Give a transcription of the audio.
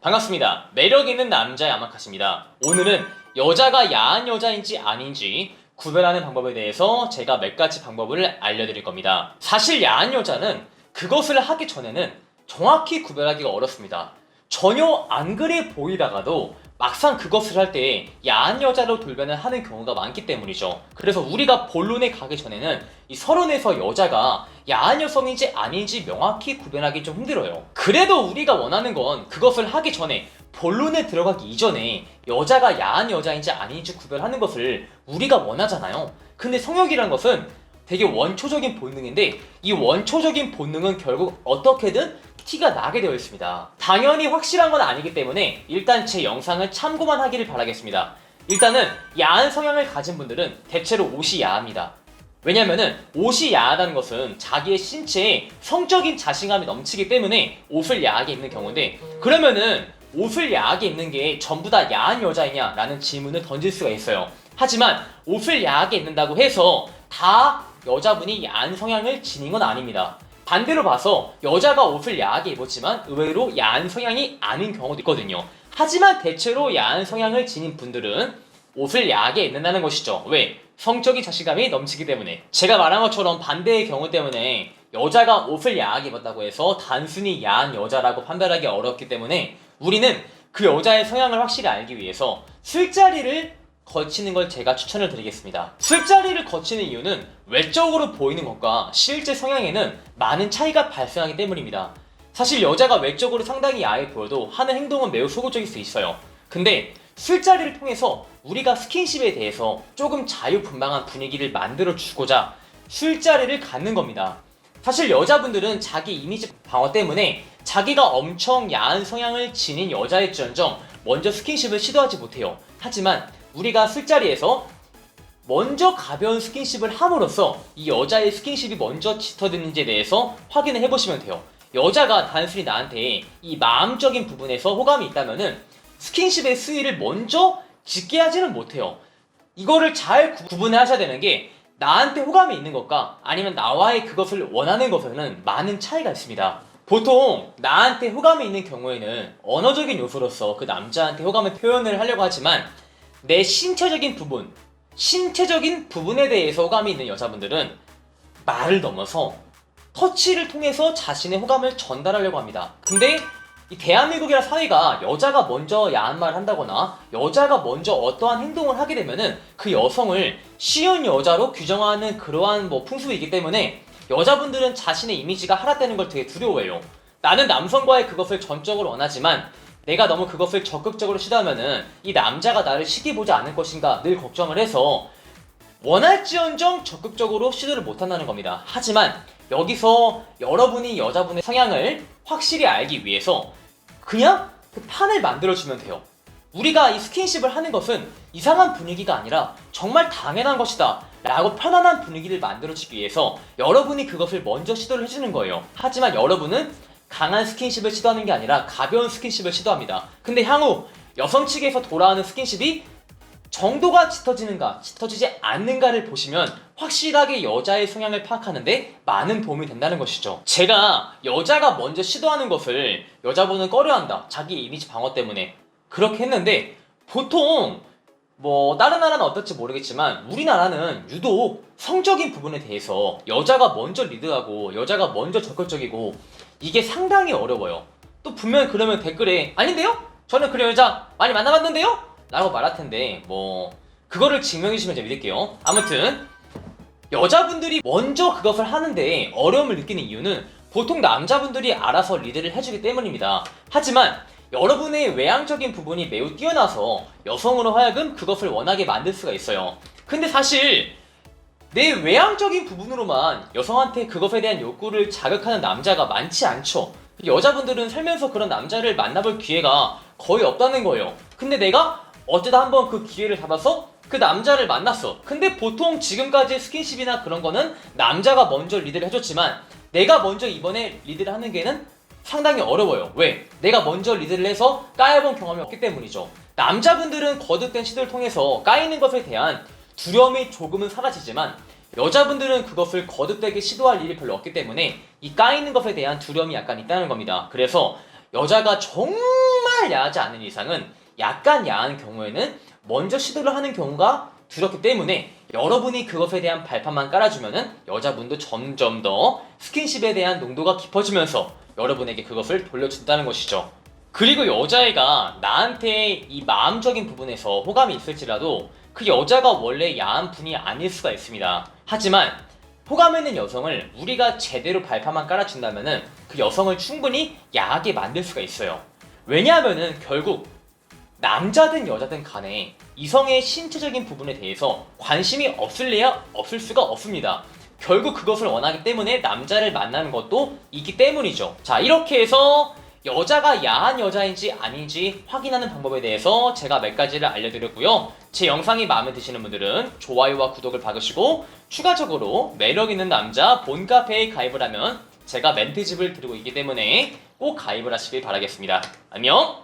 반갑습니다. 매력있는 남자 야마카시입니다. 오늘은 여자가 야한 여자인지 아닌지 구별하는 방법에 대해서 제가 몇 가지 방법을 알려드릴 겁니다. 사실 야한 여자는 그것을 하기 전에는 정확히 구별하기가 어렵습니다. 전혀 안 그래 보이다가도 막상 그것을 할 때 야한 여자로 돌변을 하는 경우가 많기 때문이죠. 그래서 우리가 본론에 가기 전에는 이 서론에서 여자가 야한 여성인지 아닌지 명확히 구별하기 좀 힘들어요. 그래도 우리가 원하는 건 그것을 하기 전에 본론에 들어가기 이전에 여자가 야한 여자인지 아닌지 구별하는 것을 우리가 원하잖아요. 근데 성욕이란 것은 되게 원초적인 본능인데 이 원초적인 본능은 결국 어떻게든 티가 나게 되어 있습니다. 당연히 확실한 건 아니기 때문에 일단 제 영상을 참고만 하기를 바라겠습니다. 일단은 야한 성향을 가진 분들은 대체로 옷이 야합니다. 왜냐면은 옷이 야하다는 것은 자기의 신체에 성적인 자신감이 넘치기 때문에 옷을 야하게 입는 경우인데, 그러면은 옷을 야하게 입는 게 전부 다 야한 여자이냐 라는 질문을 던질 수가 있어요. 하지만 옷을 야하게 입는다고 해서 다 여자분이 야한 성향을 지닌 건 아닙니다. 반대로 봐서 여자가 옷을 야하게 입었지만 의외로 야한 성향이 아닌 경우도 있거든요. 하지만 대체로 야한 성향을 지닌 분들은 옷을 야하게 입는다는 것이죠. 왜? 성적인 자신감이 넘치기 때문에. 제가 말한 것처럼 반대의 경우 때문에 여자가 옷을 야하게 입었다고 해서 단순히 야한 여자라고 판단하기 어렵기 때문에 우리는 그 여자의 성향을 확실히 알기 위해서 술자리를 거치는 걸 제가 추천을 드리겠습니다. 술자리를 거치는 이유는 외적으로 보이는 것과 실제 성향에는 많은 차이가 발생하기 때문입니다. 사실 여자가 외적으로 상당히 야해 보여도 하는 행동은 매우 소극적일 수 있어요. 근데 술자리를 통해서 우리가 스킨십에 대해서 조금 자유분방한 분위기를 만들어주고자 술자리를 갖는 겁니다. 사실 여자분들은 자기 이미지 방어 때문에 자기가 엄청 야한 성향을 지닌 여자일지언정 먼저 스킨십을 시도하지 못해요. 하지만 우리가 술자리에서 먼저 가벼운 스킨십을 함으로써 이 여자의 스킨십이 먼저 짙어지는지에 대해서 확인을 해보시면 돼요. 여자가 단순히 나한테 이 마음적인 부분에서 호감이 있다면은 스킨십의 수위를 먼저 짙게 하지는 못해요. 이거를 잘 구분을 하셔야 되는 게, 나한테 호감이 있는 것과 아니면 나와의 그것을 원하는 것에는 많은 차이가 있습니다. 보통 나한테 호감이 있는 경우에는 언어적인 요소로서 그 남자한테 호감을 표현을 하려고 하지만 내 신체적인 부분에 대해서 호감이 있는 여자분들은 말을 넘어서 터치를 통해서 자신의 호감을 전달하려고 합니다. 근데 이 대한민국이란 사회가 여자가 먼저 야한 말을 한다거나 여자가 먼저 어떠한 행동을 하게 되면은 그 여성을 쉬운 여자로 규정하는 그러한 풍습이기 때문에 여자분들은 자신의 이미지가 하락되는 걸 되게 두려워해요. 나는 남성과의 그것을 전적으로 원하지만 내가 너무 그것을 적극적으로 시도하면은 이 남자가 나를 쉽게 보지 않을 것인가 늘 걱정을 해서 원할지언정 적극적으로 시도를 못한다는 겁니다. 하지만 여기서 여러분이 여자분의 성향을 확실히 알기 위해서 그냥 그 판을 만들어주면 돼요. 우리가 이 스킨십을 하는 것은 이상한 분위기가 아니라 정말 당연한 것이다 라고 편안한 분위기를 만들어주기 위해서 여러분이 그것을 먼저 시도를 해주는 거예요. 하지만 여러분은 강한 스킨십을 시도하는 게 아니라 가벼운 스킨십을 시도합니다. 근데 향후 여성 측에서 돌아오는 스킨십이 정도가 짙어지는가 짙어지지 않는가를 보시면 확실하게 여자의 성향을 파악하는데 많은 도움이 된다는 것이죠. 제가 여자가 먼저 시도하는 것을 여자분은 꺼려한다, 자기 이미지 방어 때문에 그렇게 했는데, 보통 다른 나라는 어떨지 모르겠지만 우리나라는 유독 성적인 부분에 대해서 여자가 먼저 리드하고 여자가 먼저 적극적이고 이게 상당히 어려워요. 또 분명히 그러면 댓글에 아닌데요? 저는 그런 여자 많이 만나봤는데요? 라고 말할 텐데 그거를 증명해 주시면 제가 믿을게요. 아무튼 여자분들이 먼저 그것을 하는데 어려움을 느끼는 이유는 보통 남자분들이 알아서 리드를 해주기 때문입니다. 하지만 여러분의 외향적인 부분이 매우 뛰어나서 여성으로 하여금 그것을 원하게 만들 수가 있어요. 근데 사실 내 외향적인 부분으로만 여성한테 그것에 대한 욕구를 자극하는 남자가 많지 않죠. 여자분들은 살면서 그런 남자를 만나볼 기회가 거의 없다는 거예요. 근데 내가 어쩌다 한번 그 기회를 잡아서 그 남자를 만났어. 근데 보통 지금까지 스킨십이나 그런 거는 남자가 먼저 리드를 해줬지만 내가 먼저 이번에 리드를 하는 게는 상당히 어려워요. 왜? 내가 먼저 리드를 해서 까여본 경험이 없기 때문이죠. 남자분들은 거듭된 시도를 통해서 까이는 것에 대한 두려움이 조금은 사라지지만 여자분들은 그것을 거듭되게 시도할 일이 별로 없기 때문에 이 까이는 것에 대한 두려움이 약간 있다는 겁니다. 그래서 여자가 정말 정말 야하지 않은 이상은 약간 야한 경우에는 먼저 시도를 하는 경우가 두렵기 때문에 여러분이 그것에 대한 발판만 깔아주면은 여자분도 점점 더 스킨십에 대한 농도가 깊어지면서 여러분에게 그것을 돌려준다는 것이죠. 그리고 여자애가 나한테 이 마음적인 부분에서 호감이 있을지라도 그 여자가 원래 야한 분이 아닐 수가 있습니다. 하지만 호감 있는 여성을 우리가 제대로 발판만 깔아준다면은 그 여성을 충분히 야하게 만들 수가 있어요. 왜냐하면은 결국 남자든 여자든 간에 이성의 신체적인 부분에 대해서 관심이 없을래야 없을 수가 없습니다. 결국 그것을 원하기 때문에 남자를 만나는 것도 있기 때문이죠. 자, 이렇게 해서 여자가 야한 여자인지 아닌지 확인하는 방법에 대해서 제가 몇 가지를 알려드렸고요. 제 영상이 마음에 드시는 분들은 좋아요와 구독을 박으시고 추가적으로 매력있는 남자 본카페에 가입을 하면 제가 멘트집을 드리고 있기 때문에 꼭 가입을 하시길 바라겠습니다. 안녕!